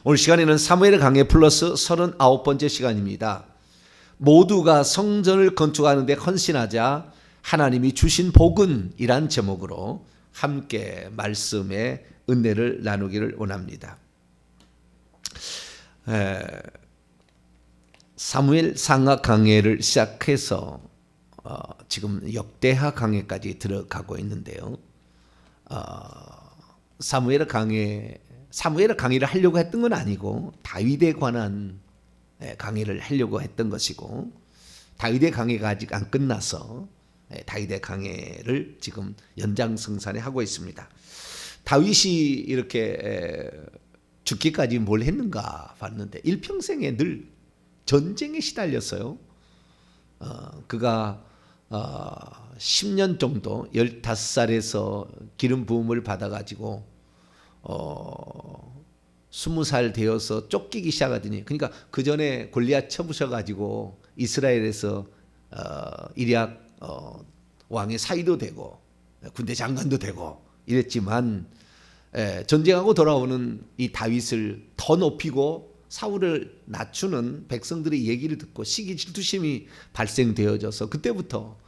오늘 시간에는 사무엘 강해 플러스 39번째 시간입니다. 모두가 성전을 건축하는 데 헌신하자 하나님이 주신 복은 이란 제목으로 함께 말씀의 은혜를 나누기를 원합니다. 사무엘 상하 강해를 시작해서 지금 역대하 강해까지 들어가고 있는데요. 사무엘 강의를 하려고 했던 건 아니고 다윗에 관한 강의를 하려고 했던 것이고, 다윗의 강의가 아직 안 끝나서 다윗의 강의를 지금 연장성산에 하고 있습니다. 다윗이 이렇게 죽기까지 뭘 했는가 봤는데 일평생에 늘 전쟁에 시달렸어요. 그가 10년 정도 15살에서 기름 부음을 받아가지고 20살 되어서 쫓기기 시작하더니, 그러니까 그 전에 골리앗 쳐부셔가지고 이스라엘에서 이리악 왕의 사위도 되고 군대 장관도 되고 이랬지만, 전쟁하고 돌아오는 이 다윗을 더 높이고 사울을 낮추는 백성들의 얘기를 듣고 시기 질투심이 발생되어져서 그때부터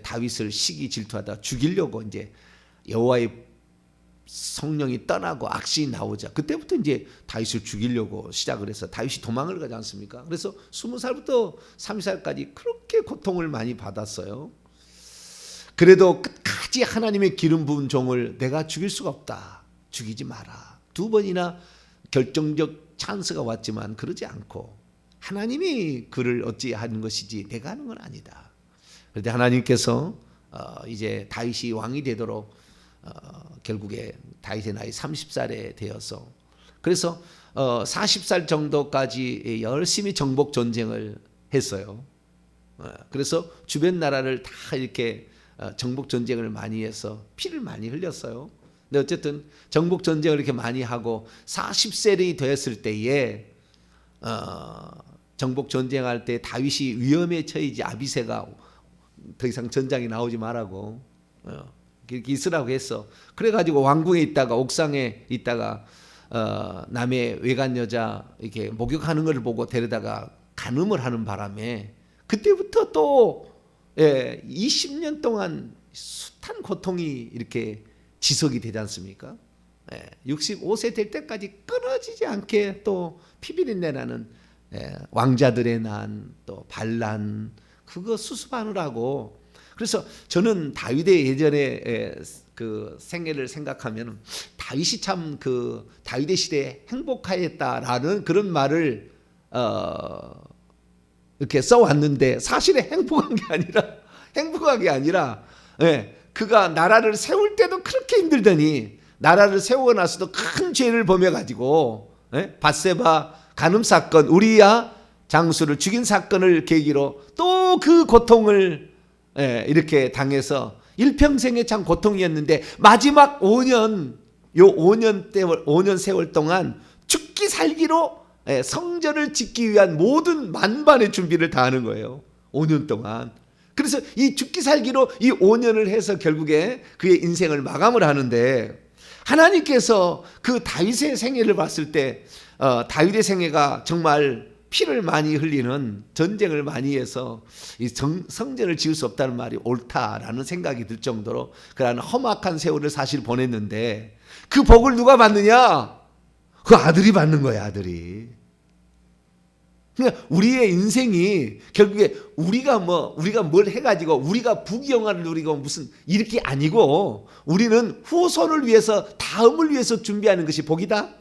다윗을 시기 질투하다 죽이려고 이제 여호와의 성령이 떠나고 악신이 나오자 그때부터 이제 다윗을 죽이려고 시작을 해서 다윗이 도망을 가지 않습니까? 그래서 20살부터 30살까지 그렇게 고통을 많이 받았어요. 그래도 끝까지 하나님의 기름 부은 종을 내가 죽일 수가 없다, 죽이지 마라. 2번이나 결정적 찬스가 왔지만 그러지 않고 하나님이 그를 어찌하는 것이지 내가 하는 건 아니다. 그런데 하나님께서 이제 다윗이 왕이 되도록 결국에 다윗의 나이 30살에 되어서, 그래서 40살 정도까지 열심히 정복 전쟁을 했어요. 그래서 주변 나라를 다 이렇게 정복 전쟁을 많이 해서 피를 많이 흘렸어요. 근데 어쨌든 정복 전쟁을 이렇게 많이 하고 40살이 되었을 때에 정복 전쟁할 때 다윗이 위험에 처해지 아비새가 더 이상 전장에 나오지 말라고 이렇게 있으라고 했어. 그래가지고 왕궁에 있다가 옥상에 있다가 남의 외간 여자 이렇게 목욕하는 걸 보고 데려다가 간음을 하는 바람에 그때부터 또 20년 동안 숱한 고통이 이렇게 지속이 되지 않습니까? 65세 될 때까지 끊어지지 않게 또 피비린내 나는 왕자들의 난, 또 반란, 그거 수습하느라고. 그래서 저는 다윗의 예전에 그 생애를 생각하면 다윗이 참 그 다윗의 시대에 행복하였다라는 그런 말을 이렇게 써왔는데, 사실은 행복한 게 아니라 그가 나라를 세울 때도 그렇게 힘들더니 나라를 세우고 나서도 큰 죄를 범해가지고 밧세바 간음 사건, 우리야 장수를 죽인 사건을 계기로 또 그 고통을 이렇게 당해서 일평생의 참 고통이었는데, 마지막 5년 세월 동안 죽기 살기로 성전을 짓기 위한 모든 만반의 준비를 다 하는 거예요. 5년 동안. 그래서 이 죽기 살기로 이 5년을 해서 결국에 그의 인생을 마감을 하는데, 하나님께서 그 다윗의 생애를 봤을 때 다윗의 생애가 정말 피를 많이 흘리는 전쟁을 많이 해서 이 성전을 지을 수 없다는 말이 옳다라는 생각이 들 정도로 그러한 험악한 세월을 사실 보냈는데, 그 복을 누가 받느냐? 그 아들이 받는 거야, 아들이. 그러니까 우리의 인생이 결국에 우리가 뭘 해가지고 우리가 부귀영화를 누리고 무슨 이렇게 아니고, 우리는 후손을 위해서, 다음을 위해서 준비하는 것이 복이다.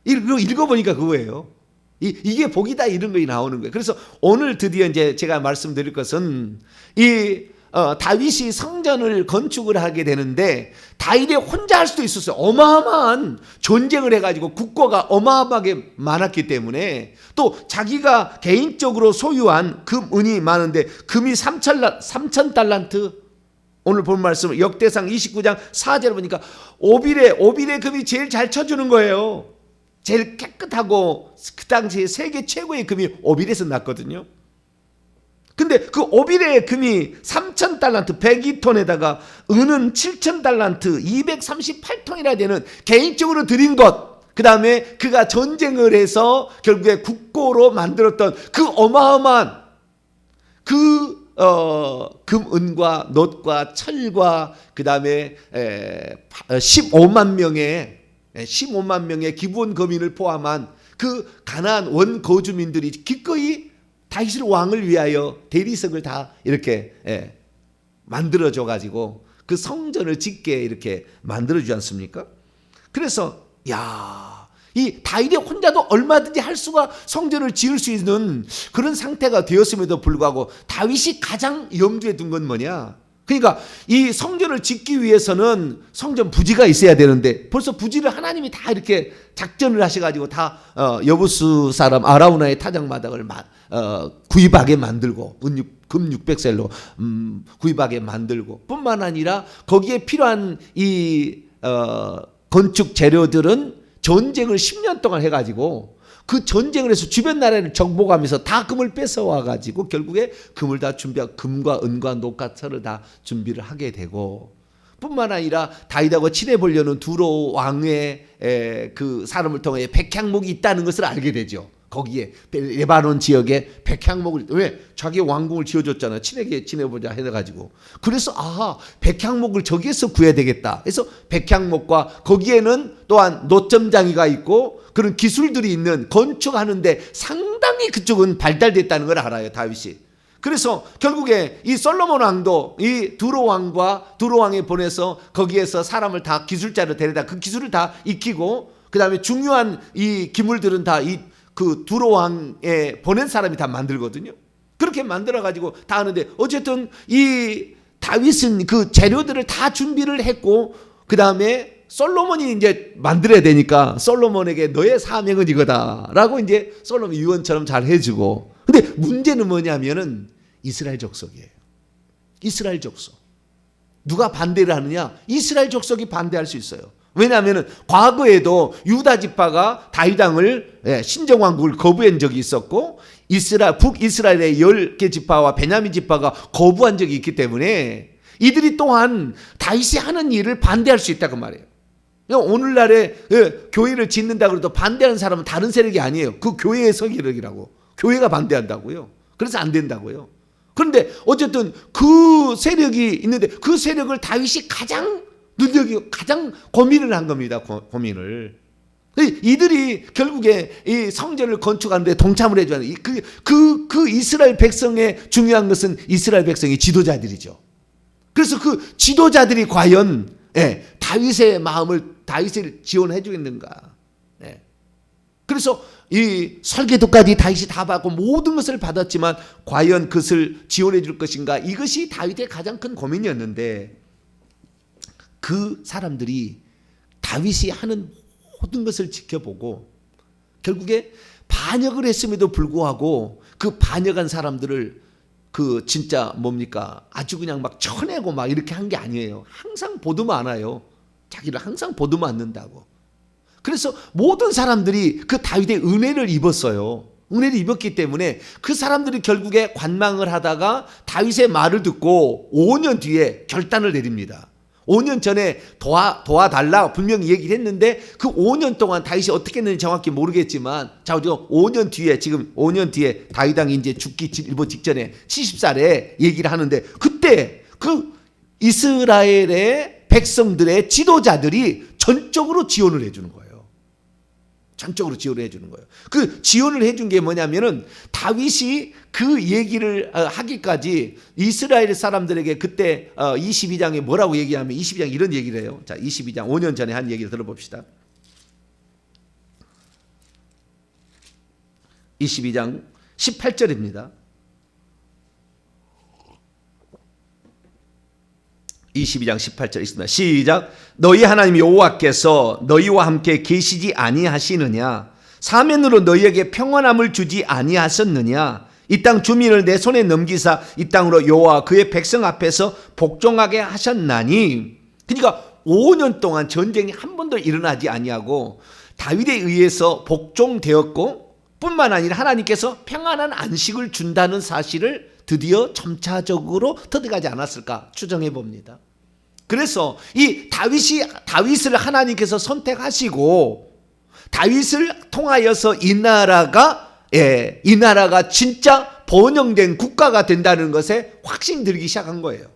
읽어보니까 그거예요. 이게 복이다, 이런 것이 나오는 거예요. 그래서 오늘 드디어 이제 제가 말씀드릴 것은 다윗이 성전을 건축을 하게 되는데, 다윗이 혼자 할 수도 있었어요. 어마어마한 전쟁을 해가지고 국고가 어마어마하게 많았기 때문에, 또 자기가 개인적으로 소유한 금은이 많은데 금이 3,000달란트, 오늘 본 말씀 역대상 29장 4절을 보니까 오빌의 금이 제일 잘 쳐주는 거예요. 제일 깨끗하고 그 당시에 세계 최고의 금이 오빌에서 났거든요. 근데 그 오빌의 금이 3,000달란트 102톤에다가 은은 7,000달란트 238톤이나 되는 개인적으로 드린 것, 그 다음에 그가 전쟁을 해서 결국에 국고로 만들었던 그 어마어마한 금, 은과 놋과 철과 그 다음에 15만 명의 기본 거민을 포함한 그 가나안 원거주민들이 기꺼이 다윗 왕을 위하여 대리석을 다 이렇게 만들어줘 가지고 그 성전을 짓게 이렇게 만들어주지 않습니까? 그래서 이 다윗이 혼자도 얼마든지 할 수가 성전을 지을 수 있는 그런 상태가 되었음에도 불구하고 다윗이 가장 염두에 둔 건 뭐냐? 그러니까 이 성전을 짓기 위해서는 성전 부지가 있어야 되는데 벌써 부지를 하나님이 다 이렇게 작전을 하셔가지고 다 여부스 사람 아라우나의 타작마당을 구입하게 만들고 금 600셀로 구입하게 만들고 뿐만 아니라 거기에 필요한 이 건축 재료들은 전쟁을 10년 동안 해가지고 그 전쟁을 해서 주변 나라를 정복하면서 다 금을 뺏어와 가지고 결국에 금을 다 준비하고 금과 은과 놋과 철을 다 준비를 하게 되고 뿐만 아니라 다윗하고 친해 보려는 두로 왕의 그 사람을 통해 백향목이 있다는 것을 알게 되죠. 거기에 레바논 지역에 백향목을 왜 자기 왕궁을 지어줬잖아요. 친하게 지내보자 해가지고 그래서 백향목을 저기에서 구해야 되겠다. 그래서 백향목과 거기에는 또한 노점장이가 있고 그런 기술들이 있는 건축하는데 상당히 그쪽은 발달됐다는 걸 알아요. 다윗이. 그래서 결국에 이 솔로몬 왕도 이 두로 왕에 보내서 거기에서 사람을 다 기술자로 데려다 그 기술을 다 익히고 그 다음에 중요한 이 기물들은 다 그 두로 왕에 보낸 사람이 다 만들거든요. 그렇게 만들어 가지고 다 하는데 어쨌든 이 다윗은 그 재료들을 다 준비를 했고 그 다음에 솔로몬이 이제 만들어야 되니까 솔로몬에게 너의 사명은 이거다라고 이제 솔로몬 유언처럼 잘 해주고 근데 문제는 뭐냐면은 이스라엘 족속이에요. 이스라엘 족속. 누가 반대를 하느냐? 이스라엘 족속이 반대할 수 있어요. 왜냐하면 과거에도 유다 지파가 다윗 왕을 신정왕국을 거부한 적이 있었고 북이스라엘의 10개 지파와 베냐민 지파가 거부한 적이 있기 때문에 이들이 또한 다윗이 하는 일을 반대할 수 있다고 말해요. 오늘날에 교회를 짓는다고 해도 반대하는 사람은 다른 세력이 아니에요. 그 교회의 세력이라고. 교회가 반대한다고요. 그래서 안 된다고요. 그런데 어쨌든 그 세력이 있는데 그 세력을 다윗이 가장 고민을 한 겁니다. 고민을. 이들이 결국에 이 성전을 건축하는데 동참을 해줘야 돼. 그 이스라엘 백성의 중요한 것은 이스라엘 백성의 지도자들이죠. 그래서 그 지도자들이 과연 다윗의 마음을 다윗을 지원해 주겠는가. 그래서 이 설계도까지 다윗이 다 받고 모든 것을 받았지만 과연 그것을 지원해 줄 것인가. 이것이 다윗의 가장 큰 고민이었는데 그 사람들이 다윗이 하는 모든 것을 지켜보고 결국에 반역을 했음에도 불구하고 그 반역한 사람들을 그 진짜 뭡니까 아주 그냥 막 쳐내고 막 이렇게 한 게 아니에요. 항상 보듬어 안아요. 자기를 항상 보듬어 안는다고. 그래서 모든 사람들이 그 다윗의 은혜를 입었어요. 은혜를 입었기 때문에 그 사람들이 결국에 관망을 하다가 다윗의 말을 듣고 5년 뒤에 결단을 내립니다. 5년 전에 도와달라 분명히 얘기를 했는데 그 5년 동안 다윗이 어떻게 했는지 정확히 모르겠지만 자, 5년 뒤에 다윗 왕이 이제 죽기 일보 직전에 70살에 얘기를 하는데 그때 그 이스라엘의 백성들의 지도자들이 전적으로 지원을 해주는 거예요. 전적으로 지원을 해주는 거예요. 그 지원을 해준 게 뭐냐면은 다윗이 그 얘기를 하기까지 이스라엘 사람들에게 그때 22장에 뭐라고 얘기하면 22장 이런 얘기를 해요. 자, 22장 5년 전에 한 얘기를 들어봅시다. 22장 18절입니다. 22장 18절 있습니다. 시작. 너희 하나님 여호와께서 너희와 함께 계시지 아니하시느냐? 사면으로 너희에게 평안함을 주지 아니하셨느냐? 이 땅 주민을 내 손에 넘기사 이 땅으로 여호와 그의 백성 앞에서 복종하게 하셨나니. 그러니까 5년 동안 전쟁이 한 번도 일어나지 아니하고 다윗에 의해서 복종되었고 뿐만 아니라 하나님께서 평안한 안식을 준다는 사실을 드디어 점차적으로 터득하지 않았을까 추정해 봅니다. 그래서 이 다윗을 하나님께서 선택하시고 다윗을 통하여서 이 나라가 진짜 번영된 국가가 된다는 것에 확신 들기 시작한 거예요.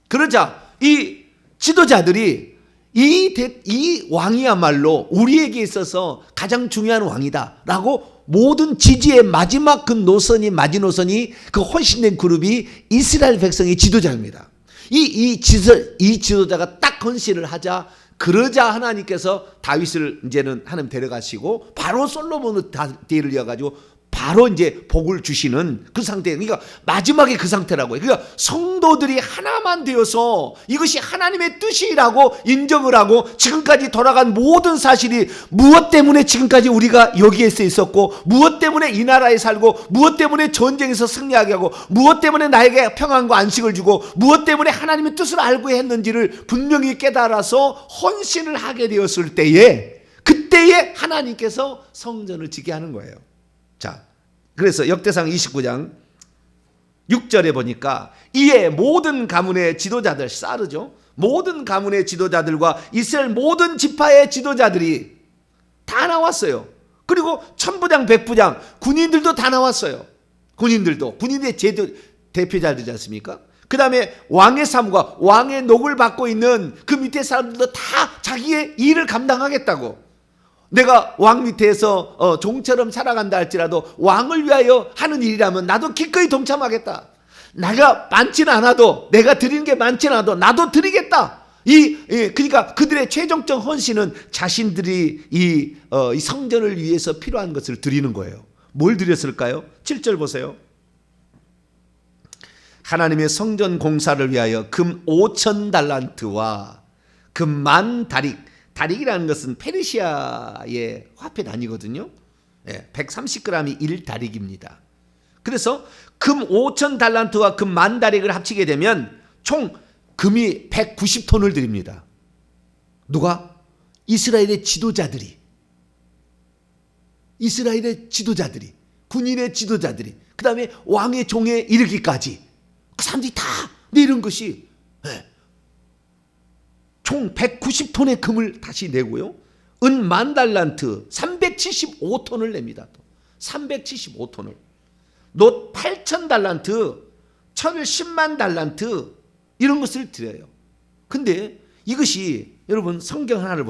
그러자 이 지도자들이 이 왕이야말로 우리에게 있어서 가장 중요한 왕이다라고 모든 지지의 마지막 그 마지노선이 그 헌신된 그룹이 이스라엘 백성의 지도자입니다. 이 지도자가 딱 헌신을 하자, 그러자 하나님께서 다윗을 이제는 하나님 데려가시고 바로 솔로몬의 뒤를 이어가지고 바로 이제 복을 주시는 그 상태. 그러니까 마지막에 그 상태라고요. 그러니까 성도들이 하나만 되어서 이것이 하나님의 뜻이라고 인정을 하고 지금까지 돌아간 모든 사실이 무엇 때문에 지금까지 우리가 여기에서 있었고, 무엇 때문에 이 나라에 살고, 무엇 때문에 전쟁에서 승리하게 하고, 무엇 때문에 나에게 평안과 안식을 주고, 무엇 때문에 하나님의 뜻을 알고 했는지를 분명히 깨달아서 헌신을 하게 되었을 때에, 그때에 하나님께서 성전을 지게 하는 거예요. 자, 그래서 역대상 29장 6절에 보니까 이에 모든 가문의 지도자들, 사르죠. 모든 가문의 지도자들과 이스라엘 모든 지파의 지도자들이 다 나왔어요. 그리고 천부장, 백부장, 군인들도 다 나왔어요. 군인의 대표자들이지 않습니까? 그 다음에 왕의 사무가, 왕의 녹을 받고 있는 그 밑에 사람들도 다 자기의 일을 감당하겠다고. 내가 왕 밑에서 종처럼 살아간다 할지라도 왕을 위하여 하는 일이라면 나도 기꺼이 동참하겠다. 내가 많지는 않아도, 내가 드리는 게 많지는 않아도 나도 드리겠다. 그러니까 그들의 최종적 헌신은 자신들이 이 성전을 위해서 필요한 것을 드리는 거예요. 뭘 드렸을까요? 7절 보세요. 하나님의 성전 공사를 위하여 금 5,000달란트와 금 10,000다릭. 다릭이라는 것은 페르시아의 화폐 단위거든요. 130g이 1다릭입니다. 그래서 금 5,000달란트와 금 10,000다릭을 합치게 되면 총 금이 190톤을 드립니다. 누가? 이스라엘의 지도자들이, 군인의 지도자들이, 그 다음에 왕의 종에 이르기까지 그 사람들이 다 내는 것이 총 190톤의 금을 다시 내고요. 은 10,000달란트 375톤을 냅니다. 375톤을. 놋 8,000달란트, 철 10만 달란트 이런 것을 드려요. 근데 이것이 여러분 성경 하나를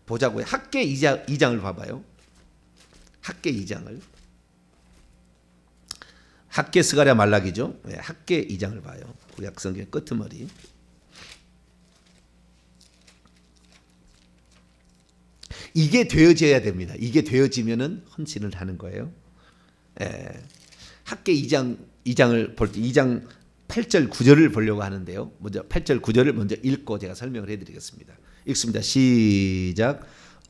보자고요. 학계 2장을 봐봐요. 학계 2장을. 학계 스가랴 말라기죠. 학계 2장을 봐요. 구약 성경 끄트머리. 이게 되어져야 됩니다. 이게 되어지면은 헌신을 하는 거예요. 학계 2장을 볼 때 2장 8절 9절을 보려고 하는데요. 먼저 8절 9절을 먼저 읽고 제가 설명을 해드리겠습니다. 읽습니다. 시작.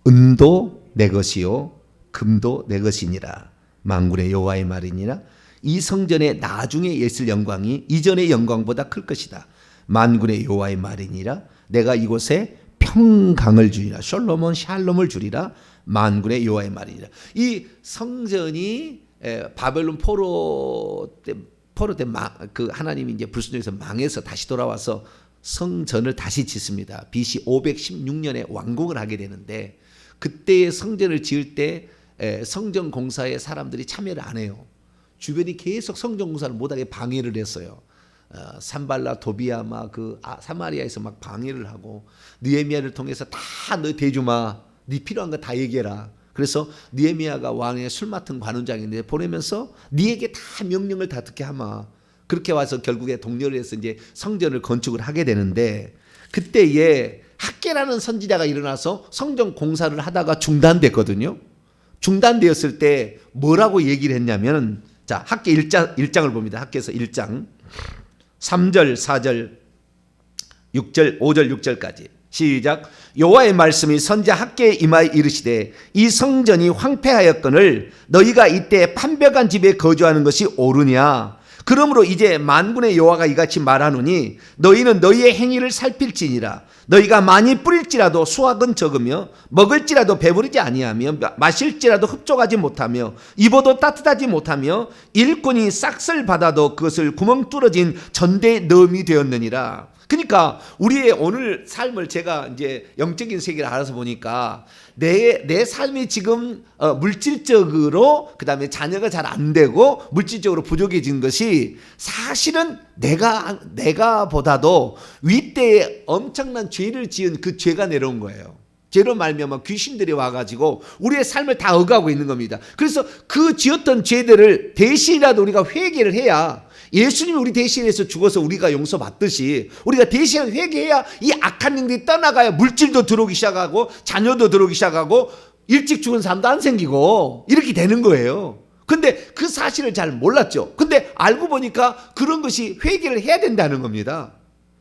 은도 내 것이요 금도 내 것이니라. 만군의 여호와의 말이니라. 이 성전의 나중에 있을 영광이 이전의 영광보다 클 것이다. 만군의 여호와의 말이니라. 내가 이곳에 평강을 주리라. 샬롬을 주리라. 만군의 여호와의 말이니라. 이 성전이 바벨론 포로 때 그 하나님이 이제 불순종해서 망해서 다시 돌아와서 성전을 다시 짓습니다. BC 516년에 완공을 하게 되는데, 그때의 성전을 지을 때 성전 공사에 사람들이 참여를 안 해요. 주변이 계속 성전 공사를 못하게 방해를 했어요. 산발라 도비아 사마리아에서 막 방해를 하고, 느헤미야를 통해서 다 너 대주마, 네 필요한 거 다 얘기해라. 그래서 느헤미야가 왕의 술 맡은 관원장인데 보내면서 네에게 다 명령을 다 듣게 하마. 그렇게 와서 결국에 동료를 해서 이제 성전을 건축을 하게 되는데, 그때에 학계라는 선지자가 일어나서 성전 공사를 하다가 중단됐거든요. 중단되었을 때 뭐라고 얘기를 했냐면, 자, 학계 1장을 봅니다. 학계에서 1장 3절, 4절, 6절, 5절, 6절까지 시작. 여호와의 말씀이 선지자 학계에 임하여 이르시되, 이 성전이 황폐하였거늘 너희가 이때 판벽한 집에 거주하는 것이 옳으냐. 그러므로 이제 만군의 여호와가 이같이 말하노니 너희는 너희의 행위를 살필지니라. 너희가 많이 뿌릴지라도 수확은 적으며 먹을지라도 배부르지 아니하며 마실지라도 흡족하지 못하며 입어도 따뜻하지 못하며 일꾼이 싹쓸 받아도 그것을 구멍 뚫어진 전대에 넣음이 되었느니라. 그러니까 우리의 오늘 삶을 제가 이제 영적인 세계를 알아서 보니까 내 삶이 지금 물질적으로 그다음에 자녀가 잘 안 되고 물질적으로 부족해진 것이 사실은 내가 보다도 윗대에 엄청난 죄를 지은 그 죄가 내려온 거예요. 죄로 말미암아 귀신들이 와가지고 우리의 삶을 다 억압하고 있는 겁니다. 그래서 그 지었던 죄들을 대신이라도 우리가 회개를 해야, 예수님이 우리 대신해서 죽어서 우리가 용서받듯이 우리가 대신 회개해야 이 악한 영들이 떠나가야 물질도 들어오기 시작하고 자녀도 들어오기 시작하고 일찍 죽은 사람도 안 생기고 이렇게 되는 거예요. 근데 그 사실을 잘 몰랐죠. 근데 알고 보니까 그런 것이 회개를 해야 된다는 겁니다.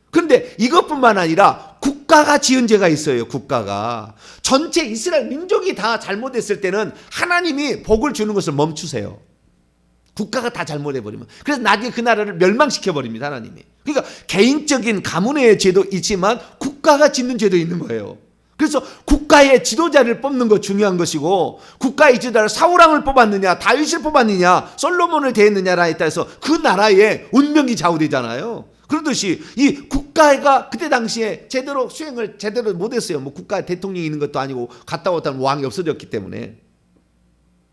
그런데 이것뿐만 아니라 국가가 지은 죄가 있어요. 국가가 전체 이스라엘 민족이 다 잘못했을 때는 하나님이 복을 주는 것을 멈추세요. 국가가 다 잘못해버리면. 그래서 나중에 그 나라를 멸망시켜버립니다. 하나님이. 그러니까 개인적인 가문의 죄도 있지만 국가가 짓는 죄도 있는 거예요. 그래서 국가의 지도자를 뽑는 거 중요한 것이고, 국가의 지도자를 사울왕을 뽑았느냐 다윗을 뽑았느냐 솔로몬을 대했느냐에 따라서 그 나라의 운명이 좌우되잖아요. 그러듯이 이 국가가 그때 당시에 제대로 수행을 제대로 못했어요. 뭐 국가 대통령이 있는 것도 아니고 갔다 왔다는 왕이 없어졌기 때문에.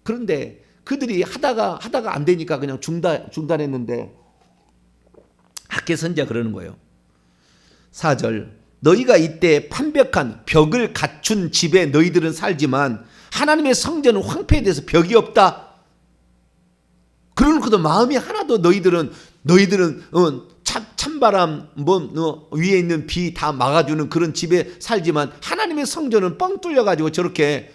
그런데 그들이 하다가 안 되니까 그냥 중단했는데 학개 선지자가 그러는 거예요. 4절, 너희가 이때 판벽한 벽을 갖춘 집에 너희들은 살지만 하나님의 성전은 황폐해져서 벽이 없다. 그러고도 마음이 하나도 너희들은 찬바람 위에 있는 비 다 막아주는 그런 집에 살지만 하나님의 성전은 뻥 뚫려가지고 저렇게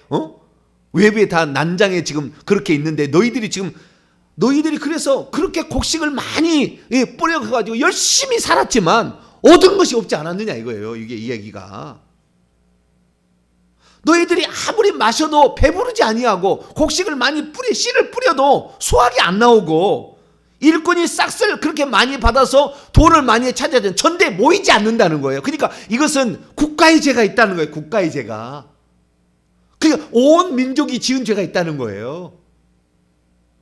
외부에 다 난장에 지금 그렇게 있는데 너희들이 그래서 그렇게 곡식을 많이 뿌려가지고 열심히 살았지만 얻은 것이 없지 않았느냐 이거예요. 이게 이야기가. 너희들이 아무리 마셔도 배부르지 아니하고 곡식을 많이 씨를 뿌려도 수확이 안 나오고 일꾼이 싹쓸 그렇게 많이 받아서 돈을 많이 찾아야 전대에 모이지 않는다는 거예요. 그러니까 이것은 국가의 죄가 있다는 거예요. 국가의 죄가. 그러니까 온 민족이 지은 죄가 있다는 거예요.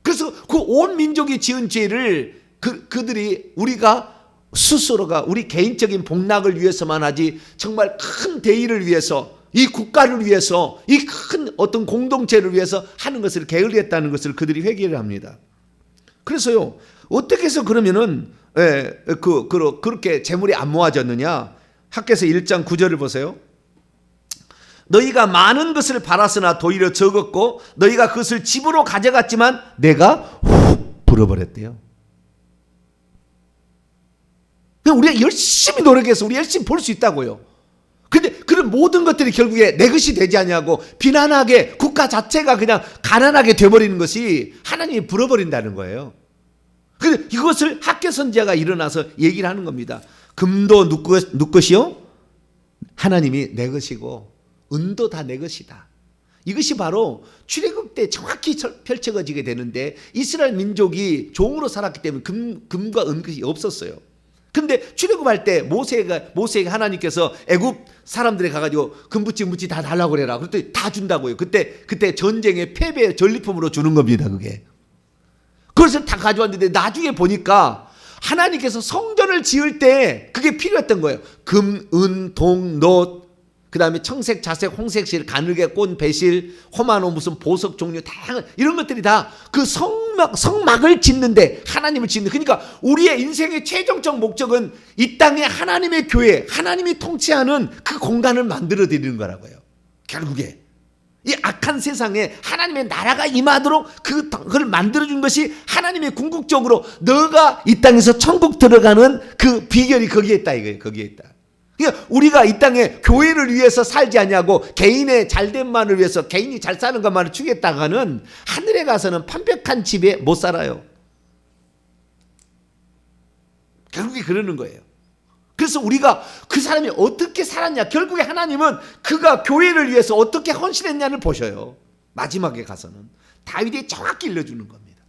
그래서 그 온 민족이 지은 죄를 그들이 우리가 스스로가 우리 개인적인 복락을 위해서만 하지 정말 큰 대의를 위해서 이 국가를 위해서 이 큰 어떤 공동체를 위해서 하는 것을 게을리했다는 것을 그들이 회개를 합니다. 그래서요 어떻게 해서 그러면은 그렇게 재물이 안 모아졌느냐? 학개서 1장 9절을 보세요. 너희가 많은 것을 팔았으나 도리어 적었고 너희가 그것을 집으로 가져갔지만 내가 불어버렸대요. 우리가 열심히 노력해서 우리 열심히 벌 수 있다고요. 근데 그런 모든 것들이 결국에 내 것이 되지 않냐고 비난하게 국가 자체가 그냥 가난하게 돼버리는 것이 하나님이 불어버린다는 거예요. 근데 이것을 학개 선지자가 일어나서 얘기를 하는 겁니다. 금도 누구 것이요? 하나님이 내 것이고 은도 다 내 것이다. 이것이 바로 출애굽 때 정확히 펼쳐지게 되는데 이스라엘 민족이 종으로 살았기 때문에 금과 은것이 없었어요. 근데 출애굽할 때 모세에게 하나님께서 애굽 사람들이 가가지고 금붙이 묻지 다 달라고 그래라. 그랬더니 다 준다고요. 그때 전쟁의 패배 전리품으로 주는 겁니다. 그게. 그것을 다 가져왔는데 나중에 보니까 하나님께서 성전을 지을 때 그게 필요했던 거예요. 금, 은, 동, 놋, 그 다음에 청색, 자색, 홍색실, 가늘게 꼰, 배실, 호마노 무슨 보석 종류 다양한 이런 것들이 다 그 성막을 짓는데 하나님을 짓는. 그러니까 우리의 인생의 최종적 목적은 이 땅에 하나님의 교회, 하나님이 통치하는 그 공간을 만들어 드리는 거라고요. 결국에 이 악한 세상에 하나님의 나라가 임하도록 그걸 만들어준 것이 하나님의 궁극적으로 너가 이 땅에서 천국 들어가는 그 비결이 거기에 있다 이거예요. 거기에 있다. 그러니까 우리가 이 땅에 교회를 위해서 살지 않냐고 개인의 잘됨만을 위해서 개인이 잘 사는 것만을 추구했다가는 하늘에 가서는 판벽한 집에 못 살아요. 결국에 그러는 거예요. 그래서 우리가 그 사람이 어떻게 살았냐, 결국에 하나님은 그가 교회를 위해서 어떻게 헌신했냐를 보셔요. 마지막에 가서는 다윗이 정확히 일러주는 겁니다.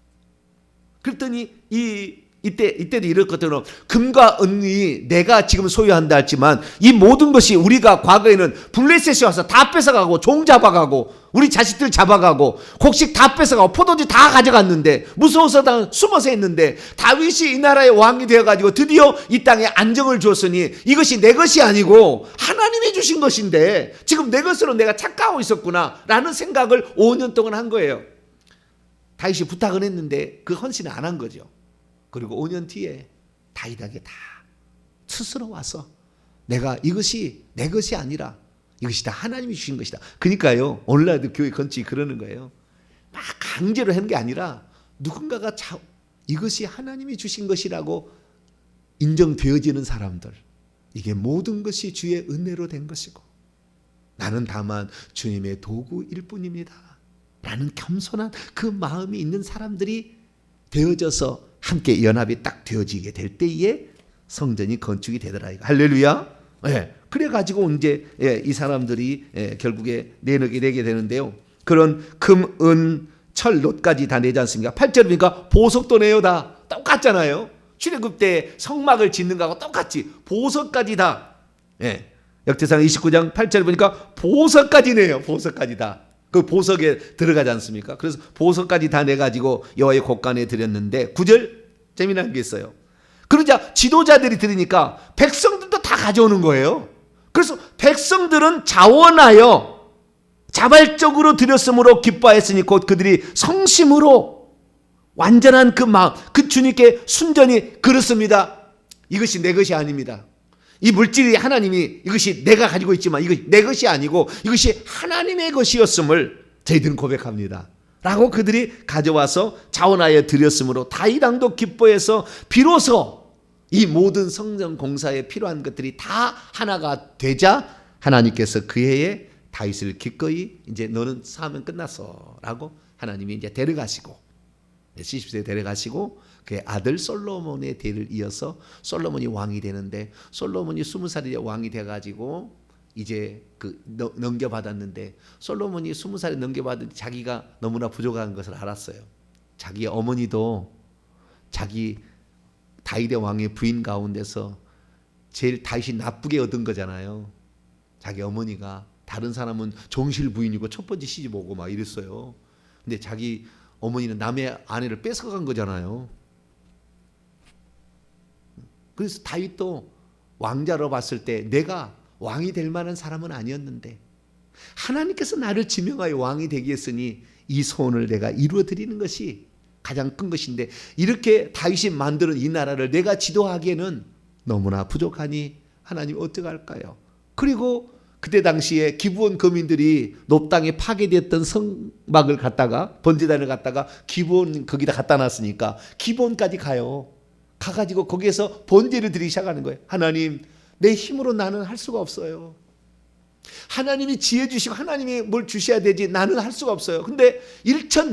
그랬더니 이 이때도 이렇거든요. 금과 은이 내가 지금 소유한다 했지만 이 모든 것이 우리가 과거에는 블레셋이 와서 다 뺏어가고 종 잡아가고 우리 자식들 잡아가고 곡식 다 뺏어가고 포도주 다 가져갔는데 무서워서 다 숨어서 했는데 다윗이 이 나라의 왕이 되어가지고 드디어 이 땅에 안정을 주었으니 이것이 내 것이 아니고 하나님이 주신 것인데 지금 내 것으로 내가 착각하고 있었구나 라는 생각을 5년 동안 한 거예요. 다윗이 부탁을 했는데 그 헌신을 안 한 거죠. 그리고 5년 뒤에 다윗에게 다 스스로 와서 내가 이것이 내 것이 아니라 이것이 다 하나님이 주신 것이다. 그러니까요, 오늘날도 교회 건축이 그러는 거예요. 막 강제로 하는 게 아니라 누군가가 이것이 하나님이 주신 것이라고 인정되어지는 사람들, 이게 모든 것이 주의 은혜로 된 것이고 나는 다만 주님의 도구일 뿐입니다 라는 겸손한 그 마음이 있는 사람들이 되어져서 함께 연합이 딱 되어지게 될 때에 성전이 건축이 되더라. 할렐루야. 예. 그래가지고 이제 이 사람들이 결국에 내게 되는데요. 그런 금, 은, 철, 놋까지 다 내지 않습니까? 8절 보니까 보석도 내요. 다 똑같잖아요. 출애굽 때 성막을 짓는 거하고 똑같이 보석까지 다. 예. 역대상 29장 8절 보니까 보석까지 내요. 보석까지 다. 그 보석에 들어가지 않습니까? 그래서 보석까지 다 내가지고 여호와의 곳간에 드렸는데 9절 재미난 게 있어요. 그러자 지도자들이 들으니까 백성들도 다 가져오는 거예요. 그래서 백성들은 자원하여 자발적으로 드렸으므로 기뻐했으니 곧 그들이 성심으로 완전한 그 마음, 그 주님께 순전히 그렇습니다. 이것이 내 것이 아닙니다. 이 물질이 하나님이 이것이 내가 가지고 있지만 이것이 내 것이 아니고 이것이 하나님의 것이었음을 저희들은 고백합니다. 라고 그들이 가져와서 자원하여 드렸으므로 다윗 왕도 기뻐해서 비로소 이 모든 성전 공사에 필요한 것들이 다 하나가 되자 하나님께서 그 해에 다윗을 기꺼이 이제 너는 사면 끝났어 라고 하나님이 이제 데려가시고 70세에 데려가시고 그의 아들 솔로몬의 대를 이어서 솔로몬이 왕이 되는데 솔로몬이 20살에 왕이 돼가지고 이제 넘겨받았는데 솔로몬이 20살에 넘겨받은 자기가 너무나 부족한 것을 알았어요. 자기 어머니도 자기 다윗의 왕의 부인 가운데서 제일 다윗이 나쁘게 얻은 거잖아요. 자기 어머니가 다른 사람은 종실 부인이고 첫 번째 시집 오고 막 이랬어요. 근데 자기 어머니는 남의 아내를 뺏어간 거잖아요. 그래서 다윗도 왕자로 봤을 때 내가 왕이 될 만한 사람은 아니었는데 하나님께서 나를 지명하여 왕이 되게 했으니 이 소원을 내가 이루어 드리는 것이 가장 큰 것인데 이렇게 다윗이 만드는 이 나라를 내가 지도하기에는 너무나 부족하니 하나님 어떡할까요? 그리고 그때 당시에 기브온 거민들이 놋 땅에 파괴됐던 성막을 갖다가 번제단을 갖다가 기브온 거기다 갖다 놨으니까 기브온까지 가요. 가가지고 거기에서 번제를 드리기 시작하는 거예요. 하나님, 내 힘으로 나는 할 수가 없어요. 하나님이 지혜 주시고 하나님이 뭘 주셔야 되지 나는 할 수가 없어요. 근데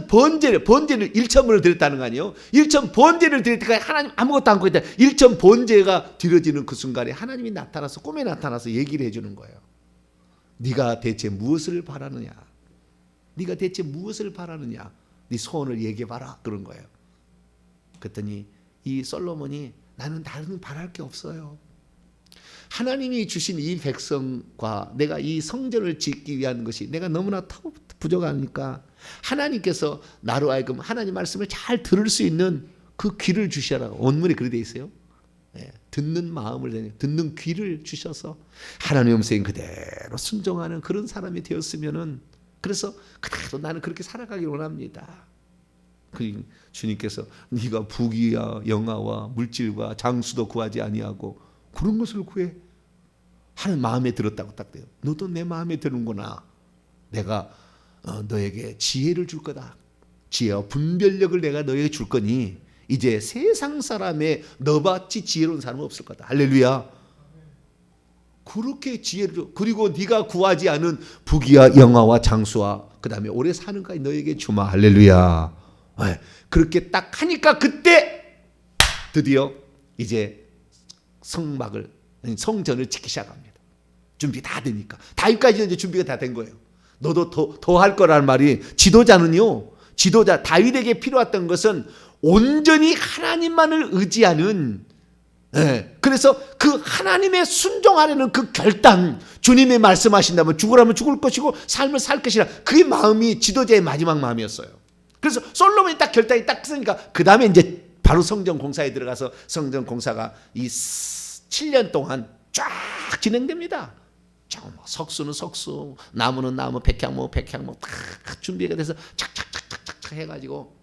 번제를 1천을 드렸다는 거 아니에요. 1천 번제를 드릴 때까지 하나님 아무것도 않고 있다. 1천 번제가 드려지는 그 순간에 하나님이 나타나서 꿈에 나타나서 얘기를 해주는 거예요. 네가 대체 무엇을 바라느냐? 네가 대체 무엇을 바라느냐? 네 소원을 얘기해봐라 그런 거예요. 그랬더니 이 솔로몬이 나는 다른 바랄 게 없어요. 하나님이 주신 이 백성과 내가 이 성전을 짓기 위한 것이 내가 너무나 부족하니까 하나님께서 나로 하여금 하나님 말씀을 잘 들을 수 있는 그 귀를 주셔라. 원문에 그렇게 돼 있어요. 네, 듣는 마음을 듣는 귀를 주셔서 하나님의 음성에 그대로 순종하는 그런 사람이 되었으면은 그래서 그대로 나는 그렇게 살아가길 원합니다. 그 주님께서 네가 부귀와 영화와 물질과 장수도 구하지 아니하고 그런 것을 구해 하는 마음에 들었다고 딱 돼요. 너도 내 마음에 드는구나. 내가 너에게 지혜를 줄 거다. 지혜와 분별력을 내가 너에게 줄 거니 이제 세상 사람의 너같이 지혜로운 사람은 없을 거다. 할렐루야. 그렇게 지혜를 줘. 그리고 네가 구하지 않은 부귀와 영화와 장수와 그 다음에 오래 사는 까지 너에게 주마. 할렐루야. 네. 그렇게 딱 하니까 그때 드디어 이제 성전을 짓기 시작합니다. 준비 다 되니까. 다윗까지는 이제 준비가 다 된 거예요. 너도 더 할 거라는 말이 지도자 다윗에게 필요했던 것은 온전히 하나님만을 의지하는, 그래서 그 하나님의 순종하려는 그 결단, 주님이 말씀하신다면 죽으라면 죽을 것이고 삶을 살 것이라, 그 마음이 지도자의 마지막 마음이었어요. 그래서 솔로몬이 딱 결단이 딱 쓰니까 그 다음에 이제 바로 성전 공사에 들어가서 성전 공사가 이 7년 동안 쫙 진행됩니다. 석수는 석수, 나무는 나무, 백향목 다 준비가 돼서 착착착착착 해가지고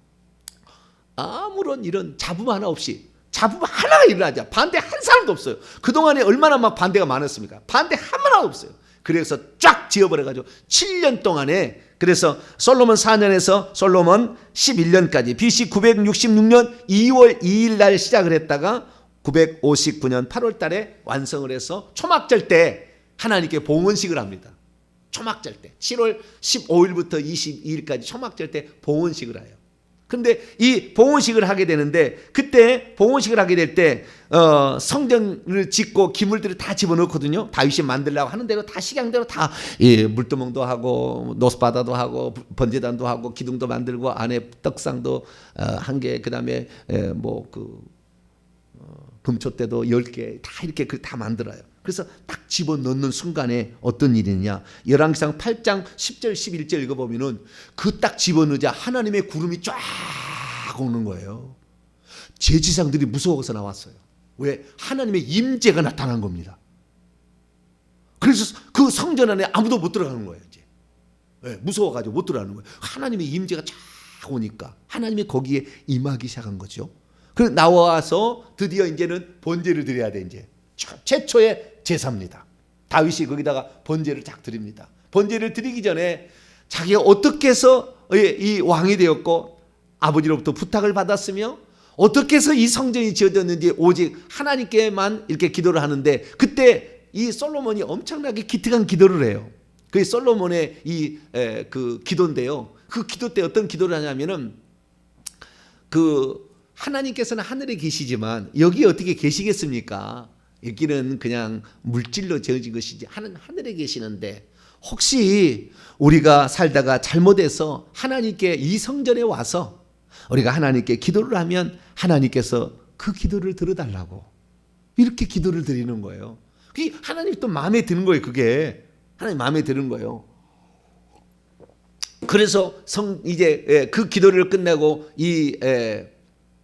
아무런 이런 잡음 하나 없이, 잡음 하나가 일어나자 반대 한 사람도 없어요. 그동안에 얼마나 막 반대가 많았습니까? 반대 하나도 없어요. 그래서 쫙 지어버려가지고 7년 동안에, 그래서 솔로몬 4년에서 솔로몬 11년까지 BC 966년 2월 2일 날 시작을 했다가 959년 8월 달에 완성을 해서 초막절 때 하나님께 봉헌식을 합니다. 초막절 때 7월 15일부터 22일까지 초막절 때 봉헌식을 해요. 근데 이 봉헌식을 하게 되는데, 그때 봉헌식을 하게 될 때 성전을 짓고 기물들을 다 집어넣거든요. 다윗이 만들려고 하는 대로 다 식양대로 다, 물두멍도 하고 노스바다도 하고 번제단도 하고 기둥도 만들고 안에 떡상도 한 개, 그다음에 금촛대도 10개 다 이렇게 다 만들어요. 그래서 딱 집어넣는 순간에 어떤 일이냐, 열왕기상 8장 10절 11절 읽어보면은 그 딱 집어넣자 하나님의 구름이 쫙 오는 거예요. 제지상들이 무서워서 나왔어요. 왜? 하나님의 임재가 나타난 겁니다. 그래서 그 성전 안에 아무도 못 들어가는 거예요. 이제 무서워가지고 못 들어가는 거예요. 하나님의 임재가 쫙 오니까 하나님이 거기에 임하기 시작한 거죠. 그래서 나와서 드디어 이제는 번제를 드려야 돼. 이제 최초의 제사입니다. 다윗이 거기다가 번제를 쫙 드립니다. 번제를 드리기 전에 자기가 어떻게 해서 이 왕이 되었고 아버지로부터 부탁을 받았으며 어떻게 해서 이 성전이 지어졌는지 오직 하나님께만 이렇게 기도를 하는데, 그때 이 솔로몬이 엄청나게 기특한 기도를 해요. 그게 솔로몬의 그 기도인데요. 그 기도 때 어떤 기도를 하냐면은, 그 하나님께서는 하늘에 계시지만 여기 어떻게 계시겠습니까? 여기는 그냥 물질로 지어진 것이지 하늘에 계시는데, 혹시 우리가 살다가 잘못해서 하나님께 이 성전에 와서 우리가 하나님께 기도를 하면 하나님께서 그 기도를 들어달라고 이렇게 기도를 드리는 거예요. 그게 하나님 또 마음에 드는 거예요. 그게 하나님 마음에 드는 거예요. 그래서 이제 그 기도를 끝내고 이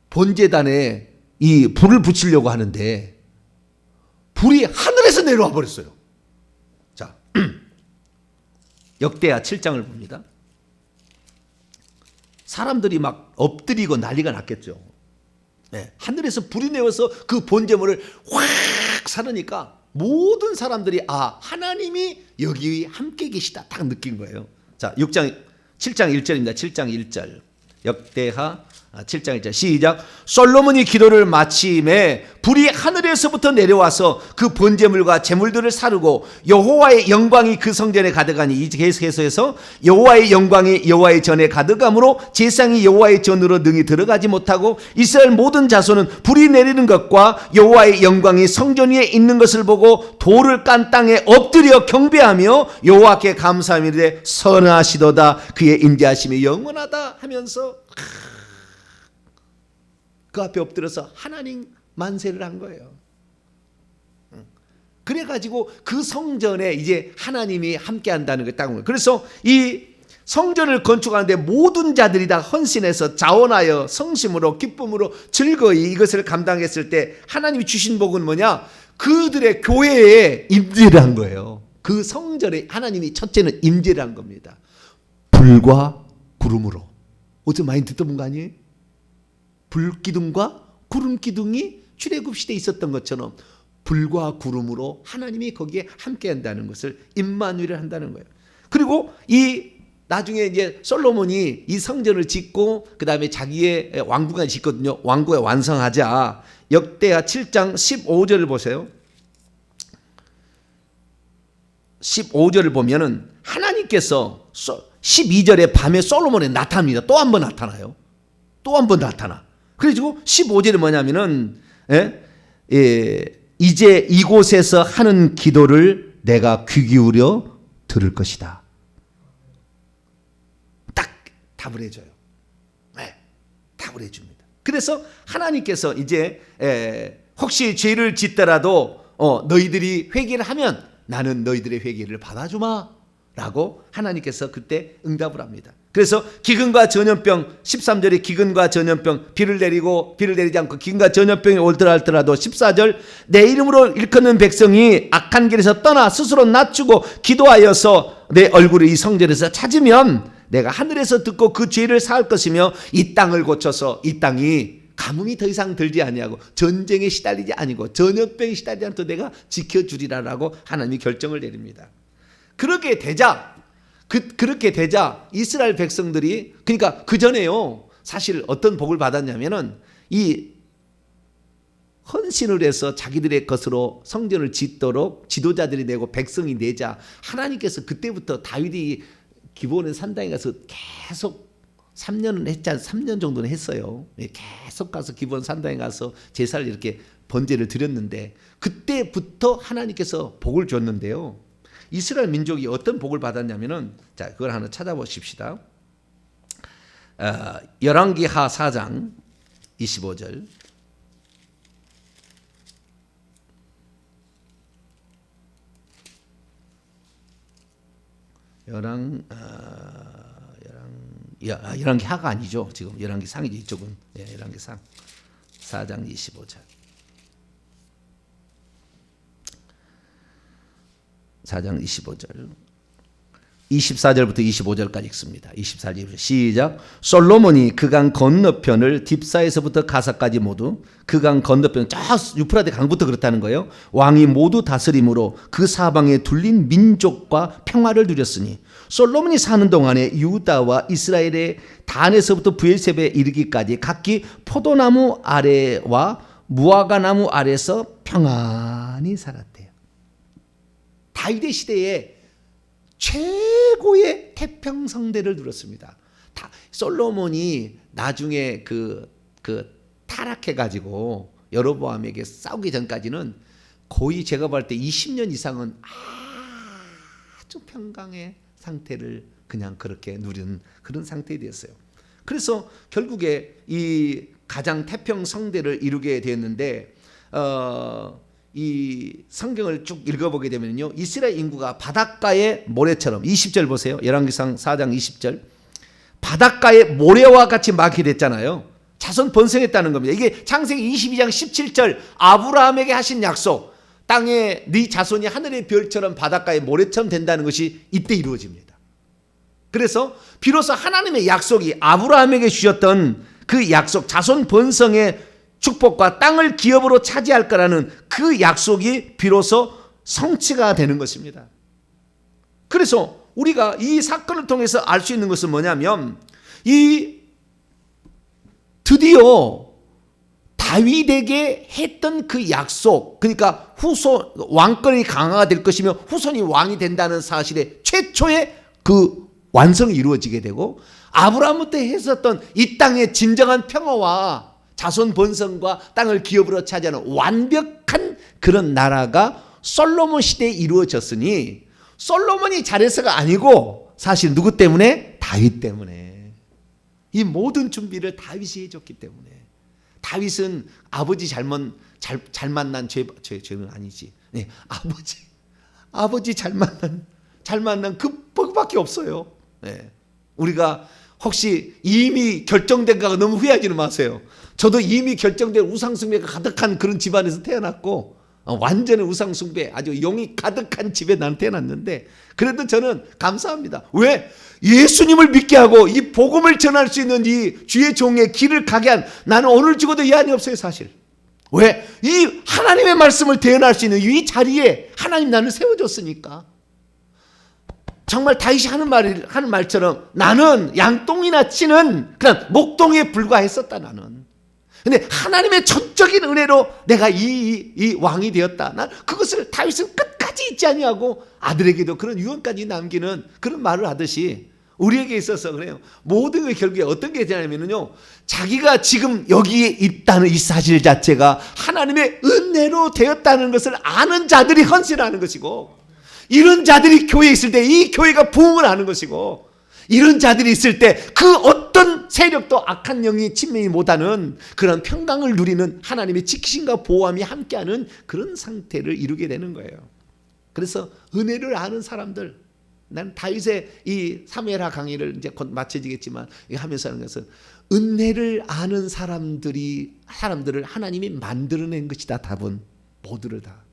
본제단에 이 불을 붙이려고 하는데 불이 하늘에서 내려와 버렸어요. 자, 역대하 7장을 봅니다. 사람들이 막 엎드리고 난리가 났겠죠. 하늘에서 불이 내려서 그 본제물을 확 사르니까 모든 사람들이 하나님이 여기 함께 계시다 딱 느낀 거예요. 자, 7장 1절입니다. 7장 1절. 역대하 7장 1절 시작. 솔로몬이 기도를 마침에 불이 하늘에서부터 내려와서 그 번제물과 제물들을 사르고 여호와의 영광이 그 성전에 가득하니, 이 계속해서 여호와의 영광이 여호와의 전에 가득함으로 제사장이 여호와의 전으로 능히 들어가지 못하고 이스라엘 모든 자손은 불이 내리는 것과 여호와의 영광이 성전 위에 있는 것을 보고 돌을 깐 땅에 엎드려 경배하며 여호와께 감사하미르되 선하시도다 그의 인자하심이 영원하다 하면서 그 앞에 엎드려서 하나님 만세를 한 거예요. 그래가지고 그 성전에 이제 하나님이 함께 한다는 게 딱 거예요. 그래서 이 성전을 건축하는데 모든 자들이 다 헌신해서 자원하여 성심으로 기쁨으로 즐거이 이것을 감당했을 때 하나님이 주신 복은 뭐냐? 그들의 교회에 임재를 한 거예요. 그 성전에 하나님이 첫째는 임재를 한 겁니다. 불과 구름으로. 어제 많이 듣던 분 거 아니에요? 불기둥과 구름기둥이 출애굽 시대에 있었던 것처럼 불과 구름으로 하나님이 거기에 함께 한다는 것을 임마누엘을 한다는 거예요. 그리고 이 나중에 이제 솔로몬이 이 성전을 짓고 그 다음에 자기의 왕궁을 짓거든요. 왕궁을 완성하자. 역대하 7장 15절을 보세요. 15절을 보면은 하나님께서 12절에 밤에 솔로몬에 나타납니다. 또 한 번 나타나요. 또 한 번 나타나. 그래가지고 15절이 뭐냐면은 이제 이곳에서 하는 기도를 내가 귀 기울여 들을 것이다. 딱 답을 해줘요. 답을 해줍니다. 그래서 하나님께서 이제 혹시 죄를 짓더라도 너희들이 회개를 하면 나는 너희들의 회개를 받아주마 라고 하나님께서 그때 응답을 합니다. 그래서 기근과 전염병 13절에 기근과 전염병 비를 내리지 않고 기근과 전염병이 올더라 할지라도 14절 내 이름으로 일컫는 백성이 악한 길에서 떠나 스스로 낮추고 기도하여서 내 얼굴을 이 성전에서 찾으면 내가 하늘에서 듣고 그 죄를 사할 것이며 이 땅을 고쳐서 이 땅이 가뭄이 더 이상 들지 아니하고 전쟁에 시달리지 아니고 전염병에 시달리지 않도록 내가 지켜주리라라고 하나님이 결정을 내립니다. 그렇게 되자 이스라엘 백성들이 그러니까 그 전에요 사실 어떤 복을 받았냐면은 이 헌신을 해서 자기들의 것으로 성전을 짓도록 지도자들이 내고 백성이 내자 하나님께서 그때부터 다윗이 기브온의 산당에 가서 계속 3년은 했지 3년 정도는 했어요. 계속 가서 기브온 산당에 가서 제사를 이렇게 번제를 드렸는데 그때부터 하나님께서 복을 줬는데요. 이스라엘 민족이 어떤 복을 받았냐면은 자 그걸 하나 찾아보십시다. 열왕기하 4장 25절. 열왕기하가 아니죠. 지금 열왕기상이죠. 이쪽은 열왕기상 4장 25절. 4장 25절 24절부터 25절까지 읽습니다. 24절 시작. 솔로몬이 그 강 건너편을 딥사에서부터 가사까지 모두 그 강 건너편 저 유프라데 강부터 그렇다는 거예요. 왕이 모두 다스림으로 그 사방에 둘린 민족과 평화를 누렸으니 솔로몬이 사는 동안에 유다와 이스라엘의 단에서부터 브엘세바에 이르기까지 각기 포도나무 아래와 무화과나무 아래에서 평안히 살았대요. 다윗의 시대에 최고의 태평성대를 누렸습니다. 솔로몬이 나중에 그 타락해가지고 여로보암에게 싸우기 전까지는 거의 제가 볼 때 20년 이상은 아주 평강의 상태를 그냥 그렇게 누린 그런 상태에 되었어요. 그래서 결국에 이 가장 태평성대를 이루게 되었는데 이 성경을 쭉 읽어보게 되면요 이스라엘 인구가 바닷가의 모래처럼 20절 보세요. 열왕기상 4장 20절 바닷가의 모래와 같이 많게 됐잖아요. 자손 번성했다는 겁니다. 이게 창세기 22장 17절 아브라함에게 하신 약속 땅에 네 자손이 하늘의 별처럼 바닷가의 모래처럼 된다는 것이 이때 이루어집니다. 그래서 비로소 하나님의 약속이 아브라함에게 주셨던 그 약속 자손 번성의 축복과 땅을 기업으로 차지할 거라는 그 약속이 비로소 성취가 되는 것입니다. 그래서 우리가 이 사건을 통해서 알 수 있는 것은 뭐냐면 이 드디어 다윗에게 했던 그 약속 그러니까 후손 왕권이 강화가 될 것이며 후손이 왕이 된다는 사실의 최초의 그 완성이 이루어지게 되고 아브라함부터 했었던 이 땅의 진정한 평화와 자손 번성과 땅을 기업으로 차지하는 완벽한 그런 나라가 솔로몬 시대에 이루어졌으니 솔로몬이 잘해서가 아니고 사실 누구 때문에? 다윗 때문에. 이 모든 준비를 다윗이 해줬기 때문에. 다윗은 아버지 잘 만난 죄는 아니지. 네, 아버지 잘 만난 그 복밖에 없어요. 네. 우리가 혹시 이미 결정된 거가 너무 후회하지는 마세요. 저도 이미 결정된 우상숭배가 가득한 그런 집안에서 태어났고 완전히 우상숭배 아주 용이 가득한 집에 나는 태어났는데 그래도 저는 감사합니다. 왜? 예수님을 믿게 하고 이 복음을 전할 수 있는 이 주의 종의 길을 가게 한 나는 오늘 죽어도 이한이 없어요 사실. 왜? 이 하나님의 말씀을 대언할 수 있는 이 자리에 하나님 나를 세워줬으니까. 정말 다윗이 하는 말처럼 나는 양똥이나 치는 그런 목동에 불과했었다 나는. 근데 하나님의 전적인 은혜로 내가 이 왕이 되었다. 난 그것을 다윗은 끝까지 잊지 아니하고 아들에게도 그런 유언까지 남기는 그런 말을 하듯이 우리에게 있어서 그래요. 모든 게 결국에 어떤 게 되냐면요. 자기가 지금 여기에 있다는 이 사실 자체가 하나님의 은혜로 되었다는 것을 아는 자들이 헌신하는 것이고 이런 자들이 교회에 있을 때 이 교회가 부흥을 하는 것이고 이런 자들이 있을 때 그 어떤 어떤 세력도 악한 영이 침입이 못하는 그런 평강을 누리는 하나님의 지키심과 보호함이 함께하는 그런 상태를 이루게 되는 거예요. 그래서 은혜를 아는 사람들, 난 다윗의 이 사무엘하 강의를 이제 곧 마쳐지겠지만 이거 하면서 하는 것은 은혜를 아는 사람들을 하나님이 만들어낸 것이다. 답은 모두를 다.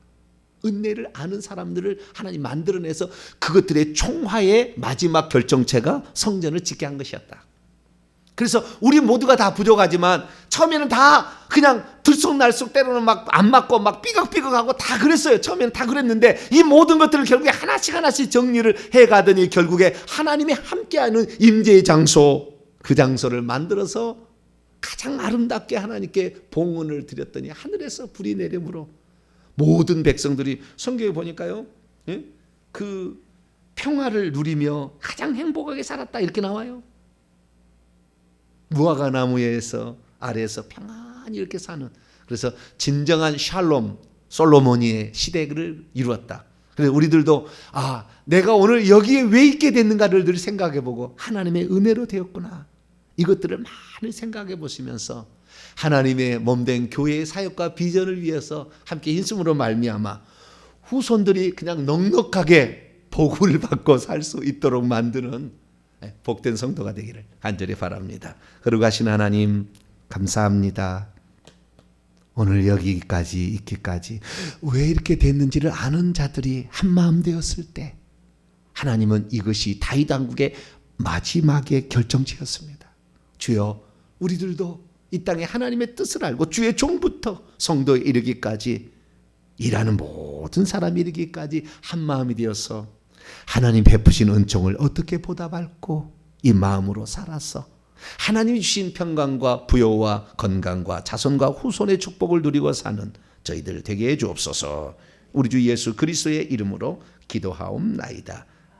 은혜를 아는 사람들을 하나님 만들어내서 그것들의 총화의 마지막 결정체가 성전을 짓게 한 것이었다. 그래서 우리 모두가 다 부족하지만 처음에는 다 그냥 들쑥날쑥 때로는 막 안 맞고 막 삐걱삐걱하고 다 그랬어요. 처음에는 다 그랬는데 이 모든 것들을 결국에 하나씩 정리를 해가더니 결국에 하나님이 함께하는 임재의 장소, 그 장소를 만들어서 가장 아름답게 하나님께 봉헌을 드렸더니 하늘에서 불이 내림으로 모든 백성들이 성경에 보니까요, 그 평화를 누리며 가장 행복하게 살았다 이렇게 나와요. 무화과 나무에서 아래에서 평안히 이렇게 사는, 그래서 진정한 샬롬 솔로몬의 시대를 이루었다. 그래서 우리들도 내가 오늘 여기에 왜 있게 됐는가를 늘 생각해보고 하나님의 은혜로 되었구나, 이것들을 많이 생각해 보시면서 하나님의 몸된 교회의 사역과 비전을 위해서 함께 힘쓰므로 말미암아 후손들이 그냥 넉넉하게 복을 받고 살 수 있도록 만드는 복된 성도가 되기를 간절히 바랍니다. 거룩하신 하나님 감사합니다. 오늘 여기까지 있기까지 왜 이렇게 됐는지를 아는 자들이 한마음 되었을 때 하나님은 이것이 다윗 왕국의 마지막의 결정체였습니다. 주여, 우리들도 이 땅에 하나님의 뜻을 알고 주의 종부터 성도에 이르기까지 일하는 모든 사람이 이르기까지 한마음이 되어서 하나님 베푸신 은총을 어떻게 보답할고 이 마음으로 살아서 하나님이 주신 평강과 부요와 건강과 자손과 후손의 축복을 누리고 사는 저희들 되게 해 주옵소서. 우리 주 예수 그리스도의 이름으로 기도하옵나이다.